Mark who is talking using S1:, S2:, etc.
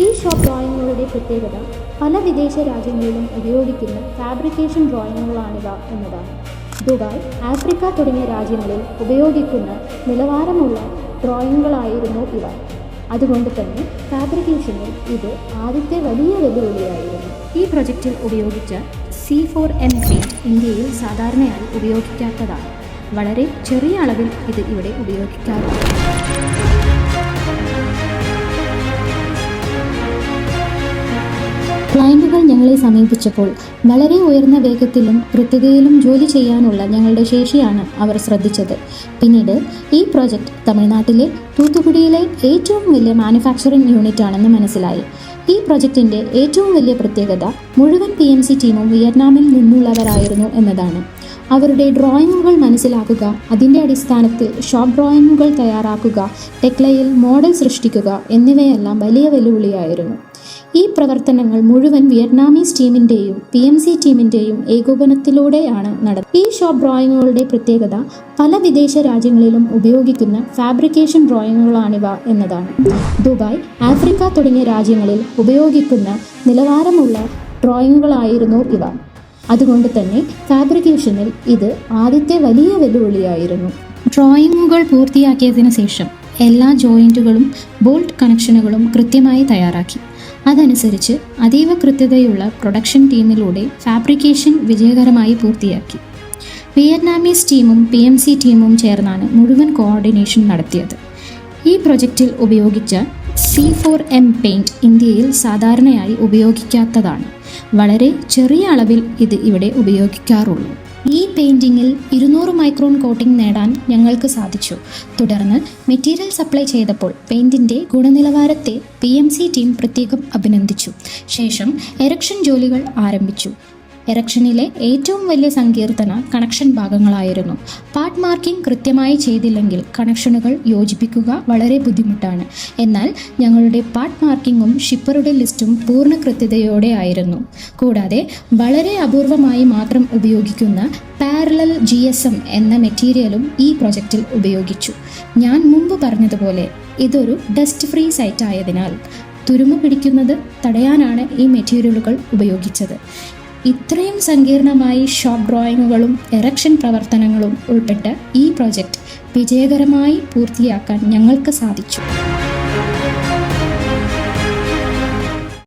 S1: ഈ ഷോപ്പ് ഡ്രോയിങ്ങുകളുടെ പ്രത്യേകത പല വിദേശ രാജ്യങ്ങളിലും ഉപയോഗിക്കുന്ന ഫാബ്രിക്കേഷൻ ഡ്രോയിങ്ങുകളാണിവ എന്നതാണ്. ദുബായ്, ആഫ്രിക്ക തുടങ്ങിയ രാജ്യങ്ങളിൽ ഉപയോഗിക്കുന്ന നിലവാരമുള്ള ഡ്രോയിങ്ങുകളായിരുന്നു ഇവ. അതുകൊണ്ട് തന്നെ ഫാബ്രിക്കേഷനിൽ ഇത് ആദ്യത്തെ വലിയ വെല്ലുവിളിയായിരുന്നു. ഈ പ്രൊജക്റ്റിൽ ഉപയോഗിച്ച C4M പെയിൻറ് ഇന്ത്യയിൽ സാധാരണയായി ഉപയോഗിക്കാത്തതാണ്. വളരെ ചെറിയ അളവിൽ ഇത് ഇവിടെ ഉപയോഗിക്കാറുണ്ട്. ക്ലയൻറ്റുകൾ ഞങ്ങളെ സമീപിച്ചപ്പോൾ വളരെ ഉയർന്ന വേഗത്തിലും കൃത്യതയിലും ജോലി ചെയ്യാനുള്ള ഞങ്ങളുടെ ശേഷിയാണ് അവർ ശ്രദ്ധിച്ചത്. പിന്നീട് ഈ പ്രോജക്റ്റ് തമിഴ്നാട്ടിലെ തൂത്തുക്കുടിയിലെ ഏറ്റവും വലിയ മാനുഫാക്ചറിംഗ് യൂണിറ്റ് ആണെന്ന് മനസ്സിലായി. ഈ പ്രൊജക്റ്റിൻ്റെ ഏറ്റവും വലിയ പ്രത്യേകത മുഴുവൻ PMC ടീമും വിയറ്റ്നാമിൽ നിന്നുള്ളവരായിരുന്നു എന്നതാണ്. അവരുടെ ഡ്രോയിങ്ങുകൾ മനസ്സിലാക്കുക, അതിൻ്റെ അടിസ്ഥാനത്തിൽ ഷോപ്പ് ഡ്രോയിങ്ങുകൾ തയ്യാറാക്കുക, ടെക്ലയിൽ മോഡൽ സൃഷ്ടിക്കുക എന്നിവയെല്ലാം വലിയ വെല്ലുവിളിയായിരുന്നു. ഈ പ്രവർത്തനങ്ങൾ മുഴുവൻ വിയറ്റ്നാമീസ് ടീമിൻ്റെയും PMC ടീമിൻ്റെയും ഏകോപനത്തിലൂടെയാണ് നടന്നത്. ഈ ഷോപ്പ് ഡ്രോയിങ്ങുകളുടെ പ്രത്യേകത പല വിദേശ രാജ്യങ്ങളിലും ഉപയോഗിക്കുന്ന ഫാബ്രിക്കേഷൻ ഡ്രോയിങ്ങുകളാണിവ എന്നതാണ്. ദുബായ്, ആഫ്രിക്ക തുടങ്ങിയ രാജ്യങ്ങളിൽ ഉപയോഗിക്കുന്ന നിലവാരമുള്ള ഡ്രോയിങ്ങുകളായിരുന്നു ഇവ. അതുകൊണ്ട് തന്നെ ഫാബ്രിക്കേഷനിൽ ഇത് ആദ്യത്തെ വലിയ വെല്ലുവിളിയായിരുന്നു. ഡ്രോയിങ്ങുകൾ പൂർത്തിയാക്കിയതിനു ശേഷം എല്ലാ ജോയിൻറ്റുകളും ബോൾട്ട് കണക്ഷനുകളും കൃത്യമായി തയ്യാറാക്കി. അതനുസരിച്ച് അതീവ കൃത്യതയുള്ള പ്രൊഡക്ഷൻ ടീമിലൂടെ ഫാബ്രിക്കേഷൻ വിജയകരമായി പൂർത്തിയാക്കി. വിയറ്റ്നാമീസ് ടീമും PMC ടീമും ചേർന്നാണ് മുഴുവൻ കോർഡിനേഷൻ നടത്തിയത്. ഈ പ്രൊജക്റ്റിൽ ഉപയോഗിച്ച C4M പെയിൻറ് ഇന്ത്യയിൽ സാധാരണയായി ഉപയോഗിക്കാത്തതാണ്. വളരെ ചെറിയ അളവിൽ ഇത് ഇവിടെ ഉപയോഗിക്കാറുള്ളൂ. ഈ പെയിൻറ്റിങ്ങിൽ 200 മൈക്രോൺ കോട്ടിംഗ് നേടാൻ ഞങ്ങൾക്ക് സാധിച്ചു. തുടർന്ന് മെറ്റീരിയൽ സപ്ലൈ ചെയ്തപ്പോൾ പെയിൻറ്റിൻ്റെ ഗുണനിലവാരത്തെ PMC ടീം പ്രത്യേകം അഭിനന്ദിച്ചു. ശേഷം എറക്ഷൻ ജോലികൾ ആരംഭിച്ചു. എറക്ഷനിലെ ഏറ്റവും വലിയ സങ്കീർത്തന കണക്ഷൻ ഭാഗങ്ങളായിരുന്നു. പാർട്ട് മാർക്കിംഗ് കൃത്യമായി ചെയ്തില്ലെങ്കിൽ കണക്ഷനുകൾ യോജിപ്പിക്കുക വളരെ ബുദ്ധിമുട്ടാണ്. എന്നാൽ ഞങ്ങളുടെ പാർട്ട് മാർക്കിങ്ങും ഷിപ്പറുടെ ലിസ്റ്റും പൂർണ്ണ കൃത്യതയോടെ ആയിരുന്നു. കൂടാതെ വളരെ അപൂർവമായി മാത്രം ഉപയോഗിക്കുന്ന പാരലൽ GSM എന്ന മെറ്റീരിയലും ഈ പ്രൊജക്റ്റിൽ ഉപയോഗിച്ചു. ഞാൻ മുമ്പ് പറഞ്ഞതുപോലെ ഇതൊരു ഡസ്റ്റ് ഫ്രീ സൈറ്റ് ആയതിനാൽ തുരുമ്പ് പിടിക്കുന്നത് തടയാനാണ് ഈ മെറ്റീരിയലുകൾ ഉപയോഗിച്ചത്. ഇത്രയും സങ്കീർണമായി ഷോപ്പ് ഡ്രോയിങ്ങുകളും എറക്ഷൻ പ്രവർത്തനങ്ങളും ഉൾപ്പെട്ട ഈ പ്രോജക്റ്റ് വിജയകരമായി പൂർത്തിയാക്കാൻ ഞങ്ങൾക്ക് സാധിച്ചു.